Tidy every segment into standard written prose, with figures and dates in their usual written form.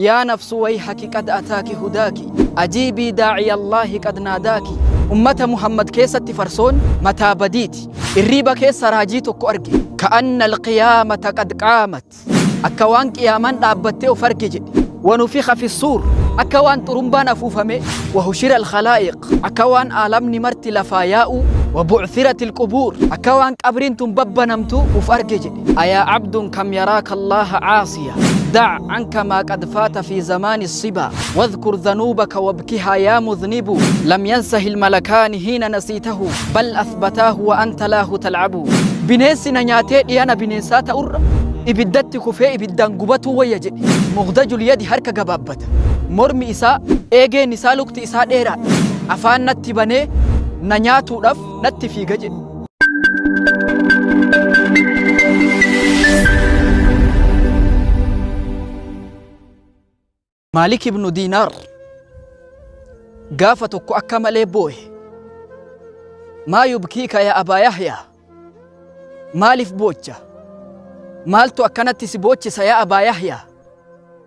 يا نفس ويحك قد أتاك هداك أجيبي داعي الله قد ناداك أمة محمد كيسة فرسون متى بديت الريبة كيسة راجيتك أرجي كأن القيامة قد قامت أكوان قيامان دابته فرقج ونفخ في الصور أكوان طرمبان أفوفمي وهشر الخلائق أكوان آلم نمرت لفاياء وبعثرت القبور أكوان قبرين تنبب نمتو وفرقج أيا عبد كم يراك الله عاصيا دع عنك ما قد فات في زمان الصبا واذكر ذنوبك وابكها يا مذنب لم ينسه الملكان حين نسيته بل أثبتاه وأنت له تلعب بنيسنا نياتي ديانا بنيسات أر إبدت كفي إبدان قبطو ويجد مغدج اليد هرك قبابت مرمي إساء إيجي نسالوك تإساء ديرا أفان نتبني نياتو رف نتفي قجد مالك بن دينار قافتك أكمل بوه ما يبكيك يا أبا يحيى مالف بوجة مالتو أكنت سبوجة يا أبا يحيى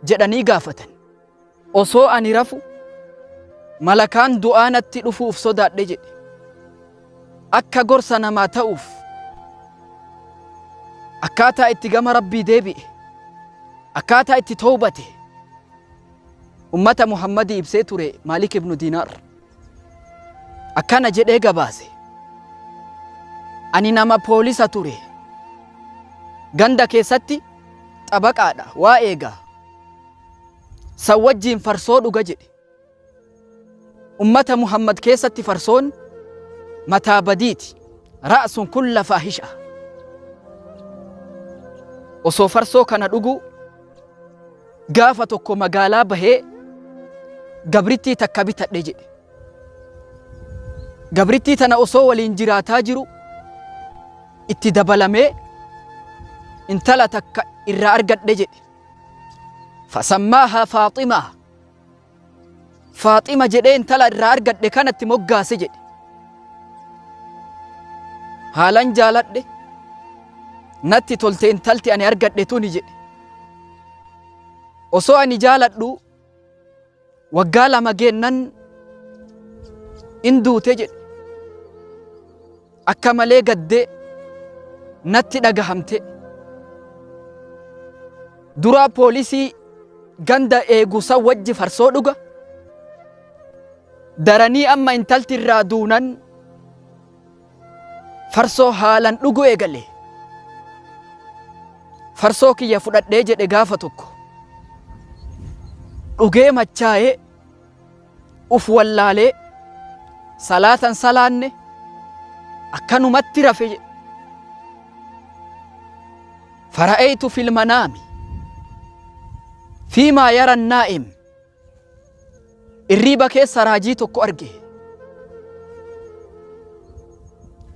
جدني قافة أصو أني رفو ملكان دعانا تلفو في صدات لجد أكا قرصنا ما تأوف أكاتا اتقام ربي ديبي أكاتا اتتوبتي أمة محمد إبسيتوري مالك بن دينار أكان جدي قباسي أني نما بوليسا توري غندا كيستي طبق آدا وائيغا سوجين فرسود وغجد أمة محمد كيستي فرسون متى بديت رأس كل فاحشة وصو فرسو كان دغو غافتكو مغالا بهي gabritti takka bitadhe jedhe gabritti tana osoo waliin jiraataa jiru itti dabalamee intala takka irraa argadhe jedhe fasammaaha faaxima jedhee intala irraa argadhe kanatti moggaase jedhe haalan jaaladhe natti tolte intalti ani argadhe tuni jedhe osoo ani jaaladhu waggaa lama geennan induute jedhe akka malee gaddee natti dhagahamte duraa poolisii ganda eegusa wajji farsoo dhuga daranii amma intalti irraa duunan farsoo haalan dhugu eegale farsoo kiyya fudhadhee jedhe gaafa tokko dhugee machaa'ee uf wallaalee salaatan salaanne akkanumatti rafe jedhe fara'aytu fil manaami fiimaa yara naa'im irriiba keessa raajii tokko arge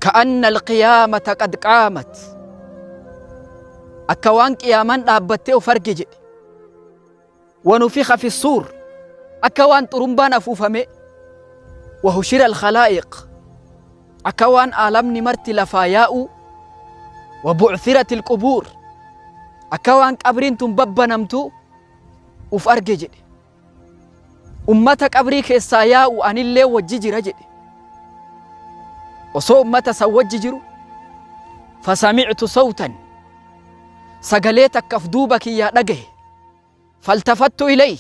ka'anna alqiyaamata qad qaamat akka waan qiyaamaan dhaabbattee of arge jedhe ونفخ في الصور أكوان طرمبان أفوفمي وهشر الخلائق أكوان آلم نمرت لفاياء وبعثرت القبور أكوان قبرين تنبب نمتو وفأرجج أمتك قبريك الساياء أن اللي وجج رجل وصو أمت سوججر فسمعت صوتا سقليتك كفدوبك يا نجه فالتفت إليه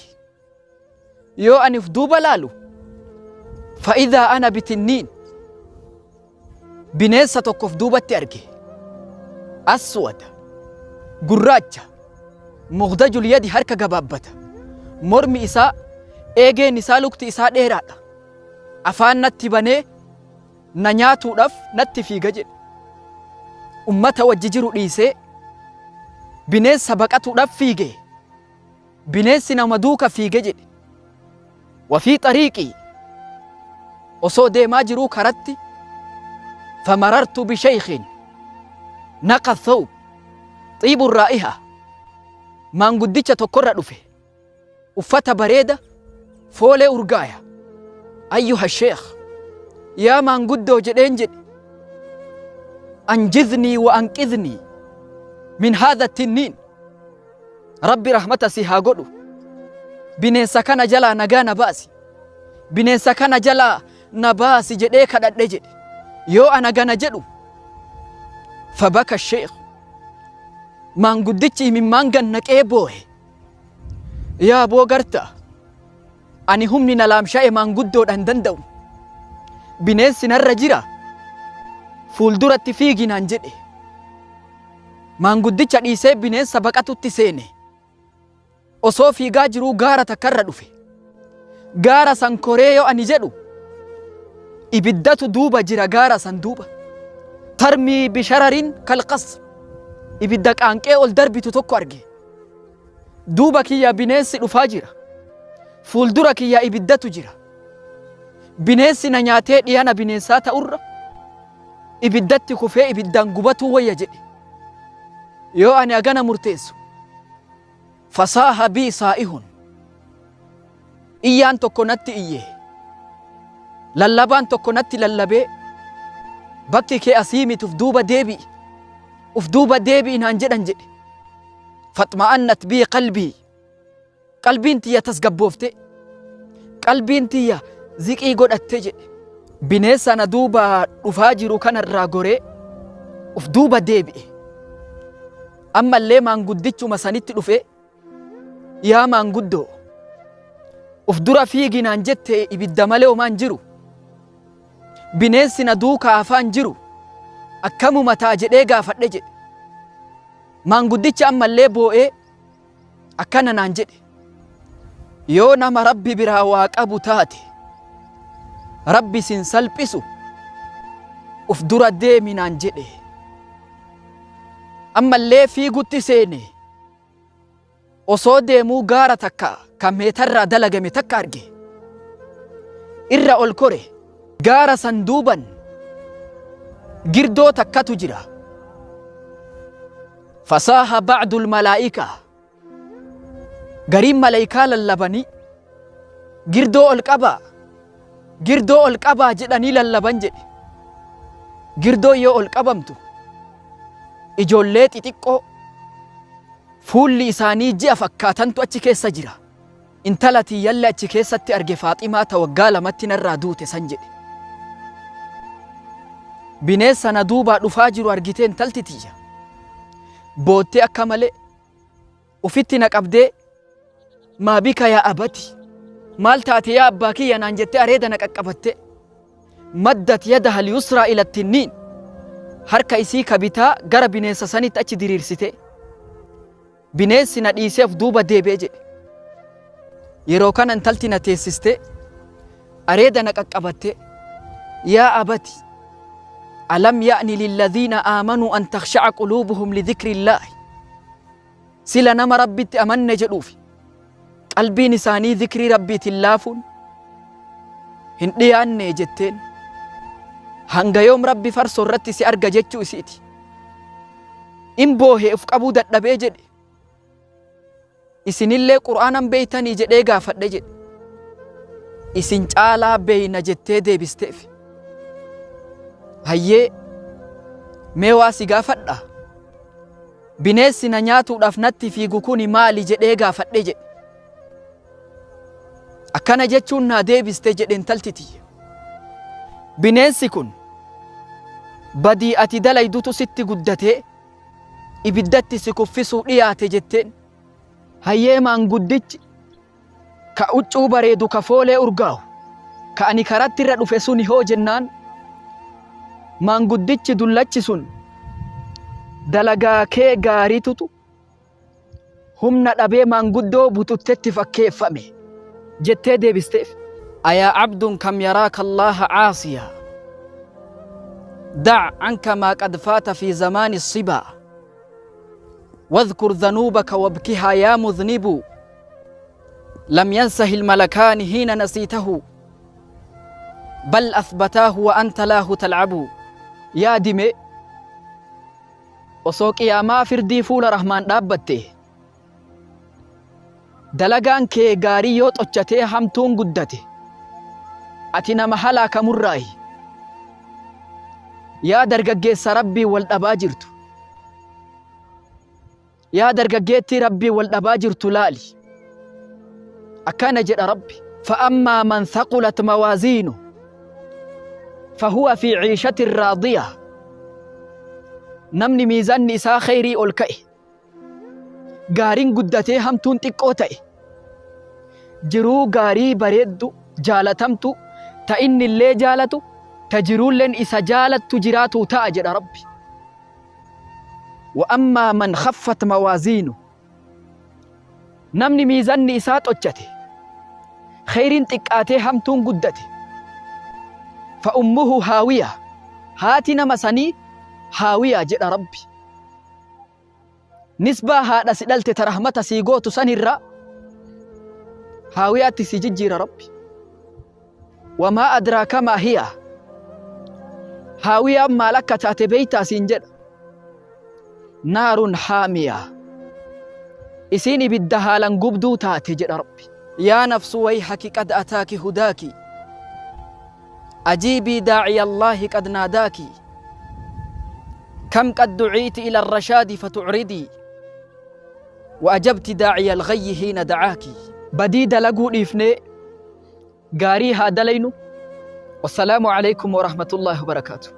يو أن فدوب لالو فإذا أنا بتنين بنيسة كفدوبة تركي أسود قراجة مغدج اليد هركة قبابة مرمي إساء إيجي نسالوك إساء ديرادا أفان نتبني ننياتو رف نتفي قجل أمة وججرو ليسي بنيسة بقاتو رف فيجي بنيسنا مدوكا في ججد وفي طريقي وصود ما جرو كرتي فمررت بشيخ نقى الثوب طيب الرائحة ما نقدتش تقرر فيه وفتا بريدة فولي أرقايا أيها الشيخ يا ما نقدو جدين جد أنجذني وأنقذني من هذا التنين ربي رحمته سيها قدو bineensa kana jalaa nagaa na baasi, bineensa kana jalaa na baasi jedhee kadhadhe jedhe. Yoo ana gana jedhu fabaka sheekh, maanguddichi imimmaan gannaqee boohe. Yaa boo garta, ani humni na laamsha'e maanguddoodha hin danda'u, bineensi narra jira, fuulduratti fiiginaan jedhe. Maanguddicha dhiisee bineensa baqatutti seene. Osoo fiigaa jiruu gaara takkarra dhufe. Gaara san koree yoo ani jedhu ibiddatu duuba jira gaara san duuba. Tarmii bishararin kalqas, ibidda qaanqee ol darbitu tokko arge. Duuba kiyya bineensi dhufaa jira, fuuldura kiyya ibiddatu jira. Bineensi na nyaatee dhiyana bineensaa ta'urra ibiddatti kufee ibiddaan gubatuu wayya jedhe. Yoo ani agana murteessu fasaaha bii saa'ihun, iyyaan tokko natti iyye, lallabaan tokko natti lallabee bakki kee asii miti uf duuba deebi'i, uf duuba deebi'i naan jedhan jedhe. Faxma'annat bii qalbii, qalbiin tiyya tasgabboofte, qalbiin tiyya ziqii godhatte jedhe. Bineensa na duuba dhufaa jiru kanarraa goree uf duuba deebi'e. Ammallee maanguddichuma sanitti dhufe, yaa maanguddoo, uf dura fiiginaan jette ibidda malee homaan jiru, bineensi na duukaa afaan jiru akkamuma taa jedhee gaafadhe jedhe. Maanguddichi ammallee boo'ee akkana naan jedhe. Yoo nama rabbi biraa waa qabu taate rabbi sin salphisu uf dura deemi naan jedhe. Ammallee fiigutti seene. Osoo deemuu gaara takka kan meetarraa dalagame takka arge. Irra ol kore. Gaara san duuban girdoo takkatu jira. Fasaaha ba'dul malaa'ikaa, gariin malaa'ikaa lallabanii girdoo ol qabaa, girdoo ol qabaa jedhanii lallaban jedhe. Girdoo yoo ol qabamtu ijoollee xixiqqoo fuulli isaanii ji'a fakkaatantu achi keessa jira. Intala tiyyalle achi keessatti arge Faaximaa ta waggaa lamatti narraa duute san jedhe. Bineensa na duubaa dhufaa jiru argitee intalti tiyya boottee akka malee ufitti na qabdee, maa bika yaa abati, maal taate yaa abbaa kiyya naan jettee areeda na qaqqabatte. Maddat yadaha al-yusraa ila tinniin, harka isii kabitaa gara bineensa sanitti achi diriirsite. Bineensi na dhiiseef duuba deebi'e jedhe. Yeroo kana intalti na teessiste areeda na qaqqabatte. Yaa abati, alam ya'ni lilladhiina aamanuu an takhsha'a quluubuhum lidhikri illaahi, sila nama rabbitti amanne jedhuufi qalbiin isaanii dhikrii rabbiitiin laafuun hin dhiyaanne jetteen. Hanga yoom rabbi farsoo irratti si arga jechuu isiiti. In boohee uf qabuu dadhabee jedhe. Isinillee qur'aanan beeytanii jedhee gaafadhe jedhe. Isin caalaa beeyna jettee deebisteef. Hayyee mee waa si gaafadha, bineensi na nyaatuudhaaf natti fiigu kuni maali jedhee gaafadhe jedhe. Akkana jechuun naa deebiste jedhe intalti tiyya. Bineensi kun badii ati dalaydutu sitti guddatee ibiddatti si kuffisuu dhiyaate jetteen. Hayyee maanguddichi ka huccuu bareedu ka foolee urgaa'u ka ani karatti irra dhufe suni hoo jennaan, maanguddichi dullachi sun dalagaa kee gaariitutu humna dhabee maanguddoo bututtetti fakkeeffame jettee deebisteef. Ayaa abdun kam yaraaka Allaha caasiyaa, dac canka maa qad faata fi zamaani الصبا واذكر ذنوبك وابكها يا مذنب. لم ينسه الملكان حين نسيته بل أثبتاه وأنت لاه تلعب. يا دمي وسوق يا ما فردي فول رحمن دابته دلغان كي غاري يو توچته همتون گدته أتنا محلا كمراي. يا درگگيس ربي والدبا جرتو، يا درگگيتي ربي والدبا جرتو لالي. أكان جد ربي فأما من ثقلت موازينه فهو في عيشة راضية نمني ميزان نساء خيري أولكئ غارين قدتي همتون تقوتئ jiruu gaarii bareeddu jaalatamtu ta inni illee jaalatu ta jiruulleen isa jaalattu jiraatu ta'a jedha rabbi. Wa ammaa man khaffat mawaaziinu namni miizanni isaa xochate khayriin xiqqaatee hamtuun guddate fa ummuhu haawiya haati nama sanii haawiya jedha rabbi. Nisbaa haadha si dhalte ta rahmata sii gootu sanirraa هاويات سججير ربي وما أدراك ما هي هاوية ما لك تاتبيتا سنجد نار حامية إسيني بالدهالا قبدو تاتجد ربي يا نفس ويحك قد أتاك هداك أجيبي داعي الله قد ناداك كم قد دعيت إلى الرشاد فتعرضي وأجبت داعي الغي حين دعاك بديد لقو إفني غاري هذا لينو والسلام عليكم ورحمة الله وبركاته.